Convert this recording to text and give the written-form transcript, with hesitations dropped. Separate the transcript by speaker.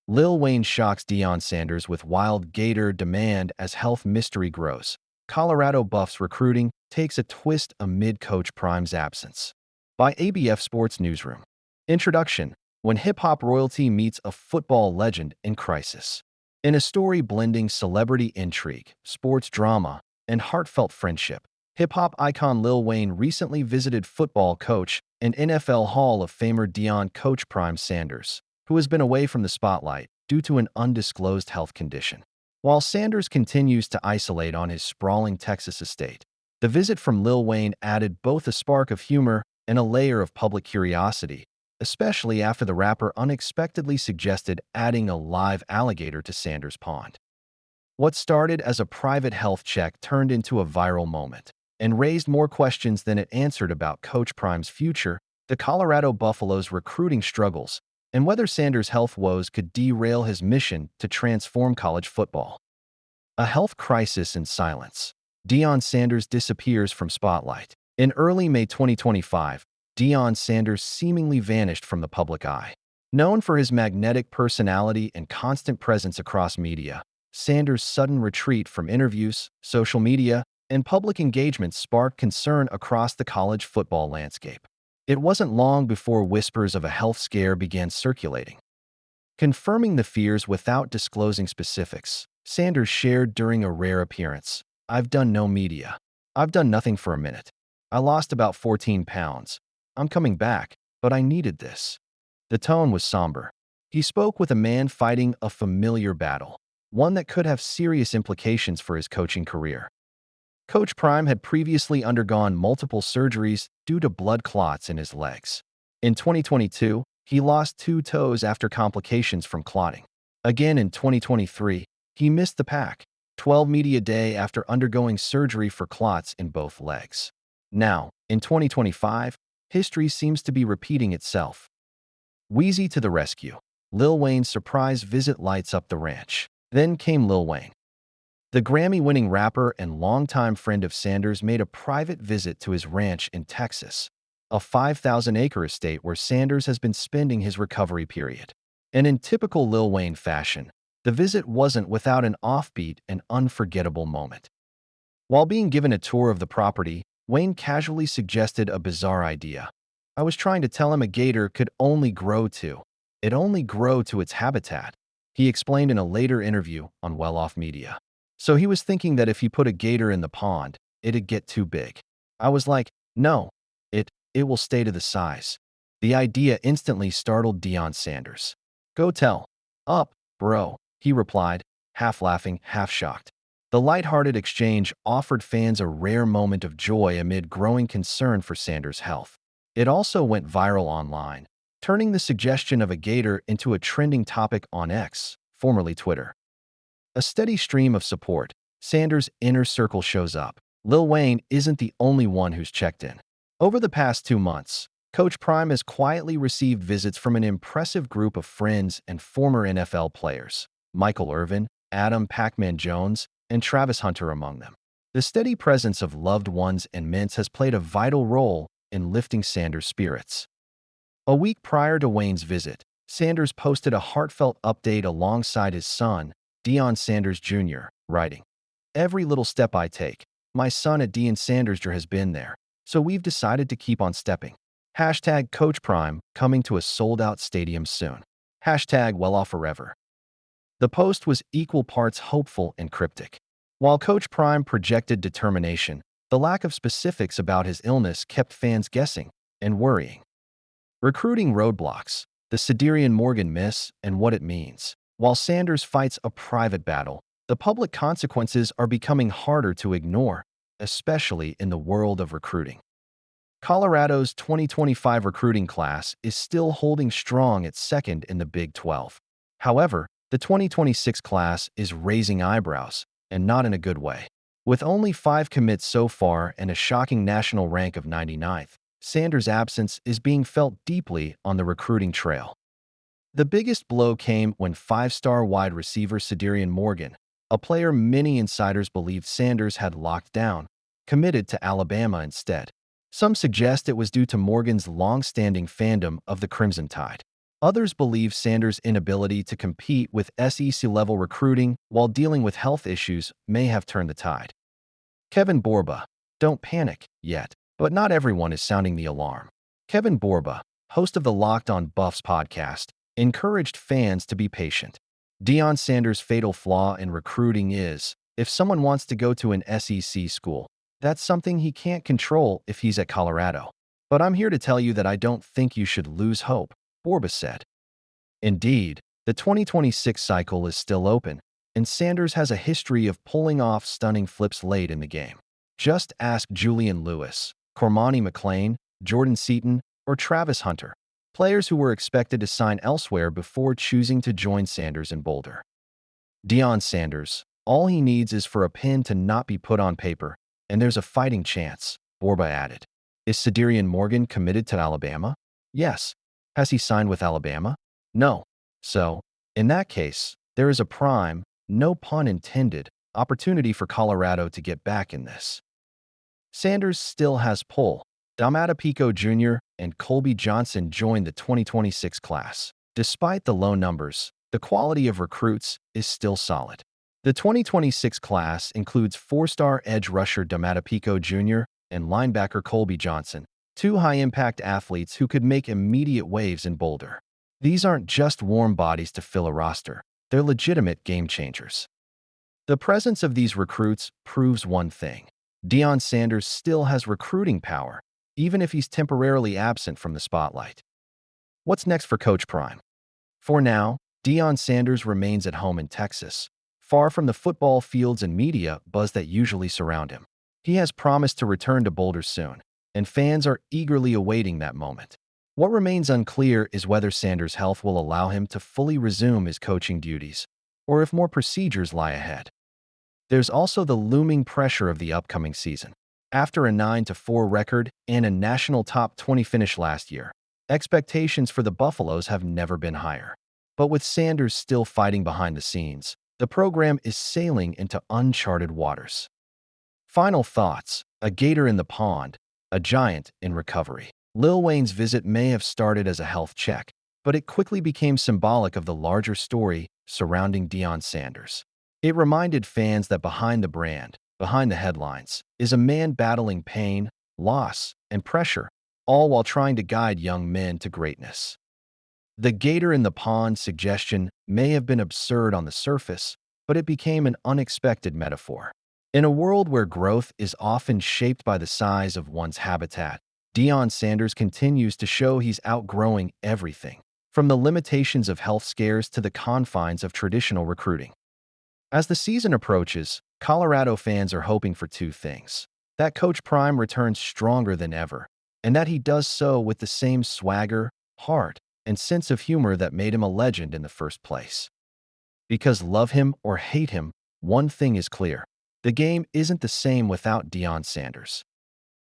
Speaker 1: Lil Wayne shocks Deion Sanders with wild Gator demand as health mystery grows. Colorado Buffs recruiting takes a twist amid Coach Prime's absence. By ABF Sports Newsroom. Introduction: When hip-hop royalty meets a football legend in crisis. In a story blending celebrity intrigue, sports drama, and heartfelt friendship, hip-hop icon Lil Wayne recently visited football coach and NFL Hall of Famer Deion Coach Prime Sanders, who has been away from the spotlight due to an undisclosed health condition. While Sanders continues to isolate on his sprawling Texas estate, the visit from Lil Wayne added both a spark of humor and a layer of public curiosity, especially after the rapper unexpectedly suggested adding a live alligator to Sanders' pond. What started as a private health check turned into a viral moment and raised more questions than it answered about Coach Prime's future, the Colorado Buffaloes' recruiting struggles, and whether Sanders' health woes could derail his mission to transform college football. A health crisis in silence. Deion Sanders disappears from spotlight. In early May 2025, Deion Sanders seemingly vanished from the public eye. Known for his magnetic personality and constant presence across media, Sanders' sudden retreat from interviews, social media, and public engagement sparked concern across the college football landscape. It wasn't long before whispers of a health scare began circulating. Confirming the fears without disclosing specifics, Sanders shared during a rare appearance, "I've done no media. I've done nothing for a minute. I lost about 14 pounds. I'm coming back, but I needed this." The tone was somber. He spoke with a man fighting a familiar battle, one that could have serious implications for his coaching career. Coach Prime had previously undergone multiple surgeries due to blood clots in his legs. In 2022, he lost 2 toes after complications from clotting. Again in 2023, he missed the Pac 12 media day after undergoing surgery for clots in both legs. Now, in 2025, history seems to be repeating itself. Wheezy to the rescue. Lil Wayne's surprise visit lights up the ranch. Then came Lil Wayne. The Grammy-winning rapper and longtime friend of Sanders made a private visit to his ranch in Texas, a 5,000-acre estate where Sanders has been spending his recovery period. And in typical Lil Wayne fashion, the visit wasn't without an offbeat and unforgettable moment. While being given a tour of the property, Wayne casually suggested a bizarre idea. "I was trying to tell him a gator could only grow to. It only grow to its habitat," he explained in a later interview on Well Off Media. So he was thinking that if he put a gator in the pond, it'd get too big. I was like, no, it will stay to the size. The idea instantly startled Deion Sanders. "Go tell. Up, bro," he replied, half laughing, half shocked. The lighthearted exchange offered fans a rare moment of joy amid growing concern for Sanders' health. It also went viral online, turning the suggestion of a gator into a trending topic on X, formerly Twitter. A steady stream of support. Sanders' inner circle shows up. Lil Wayne isn't the only one who's checked in. Over the past 2 months, Coach Prime has quietly received visits from an impressive group of friends and former NFL players, Michael Irvin, Adam Pac-Man Jones, and Travis Hunter among them. The steady presence of loved ones and mints has played a vital role in lifting Sanders' spirits. A week prior to Wayne's visit, Sanders posted a heartfelt update alongside his son, Deion Sanders Jr., writing, "Every little step I take, my son at Deion Sanders Jr. has been there, so we've decided to keep on stepping. Hashtag Coach Prime coming to a sold-out stadium soon. Hashtag well off forever." The post was equal parts hopeful and cryptic. While Coach Prime projected determination, the lack of specifics about his illness kept fans guessing and worrying. Recruiting roadblocks, the Cedarian Morgan miss, and what it means. While Sanders fights a private battle, the public consequences are becoming harder to ignore, especially in the world of recruiting. Colorado's 2025 recruiting class is still holding strong at second in the Big 12. However, the 2026 class is raising eyebrows, and not in a good way. With only 5 commits so far and a shocking national rank of 99th, Sanders' absence is being felt deeply on the recruiting trail. The biggest blow came when 5-star wide receiver Cedarian Morgan, a player many insiders believed Sanders had locked down, committed to Alabama instead. Some suggest it was due to Morgan's long-standing fandom of the Crimson Tide. Others believe Sanders' inability to compete with SEC-level recruiting while dealing with health issues may have turned the tide. Kevin Borba. Don't panic yet, but not everyone is sounding the alarm. Kevin Borba, host of the Locked On Buffs podcast, encouraged fans to be patient. Deion Sanders' fatal flaw in recruiting is, if someone wants to go to an SEC school, that's something he can't control if he's at Colorado. But I'm here to tell you that I don't think you should lose hope, Borba said. Indeed, the 2026 cycle is still open, and Sanders has a history of pulling off stunning flips late in the game. Just ask Julian Lewis, Cormani McClain, Jordan Seaton, or Travis Hunter, players who were expected to sign elsewhere before choosing to join Sanders in Boulder. Deion Sanders, all he needs is for a pin to not be put on paper, and there's a fighting chance, Borba added. Is Cedarian Morgan committed to Alabama? Yes. Has he signed with Alabama? No. So, in that case, there is a prime, no pun intended, opportunity for Colorado to get back in this. Sanders still has pull. Damata Pico Jr. and Colby Johnson joined the 2026 class. Despite the low numbers, the quality of recruits is still solid. The 2026 class includes four-star edge rusher Damata Pico Jr. and linebacker Colby Johnson, two high-impact athletes who could make immediate waves in Boulder. These aren't just warm bodies to fill a roster, they're legitimate game changers. The presence of these recruits proves one thing. Deion Sanders still has recruiting power, even if he's temporarily absent from the spotlight. What's next for Coach Prime? For now, Deion Sanders remains at home in Texas, far from the football fields and media buzz that usually surround him. He has promised to return to Boulder soon, and fans are eagerly awaiting that moment. What remains unclear is whether Sanders' health will allow him to fully resume his coaching duties, or if more procedures lie ahead. There's also the looming pressure of the upcoming season. After a 9-4 record and a national top 20 finish last year, expectations for the Buffaloes have never been higher. But with Sanders still fighting behind the scenes, the program is sailing into uncharted waters. Final thoughts: a gator in the pond, a giant in recovery. Lil Wayne's visit may have started as a health check, but it quickly became symbolic of the larger story surrounding Deion Sanders. It reminded fans that behind the brand, behind the headlines, is a man battling pain, loss, and pressure, all while trying to guide young men to greatness. The gator in the pond suggestion may have been absurd on the surface, but it became an unexpected metaphor. In a world where growth is often shaped by the size of one's habitat, Deion Sanders continues to show he's outgrowing everything, from the limitations of health scares to the confines of traditional recruiting. As the season approaches, Colorado fans are hoping for two things: that Coach Prime returns stronger than ever, and that he does so with the same swagger, heart, and sense of humor that made him a legend in the first place. Because love him or hate him, one thing is clear: the game isn't the same without Deion Sanders.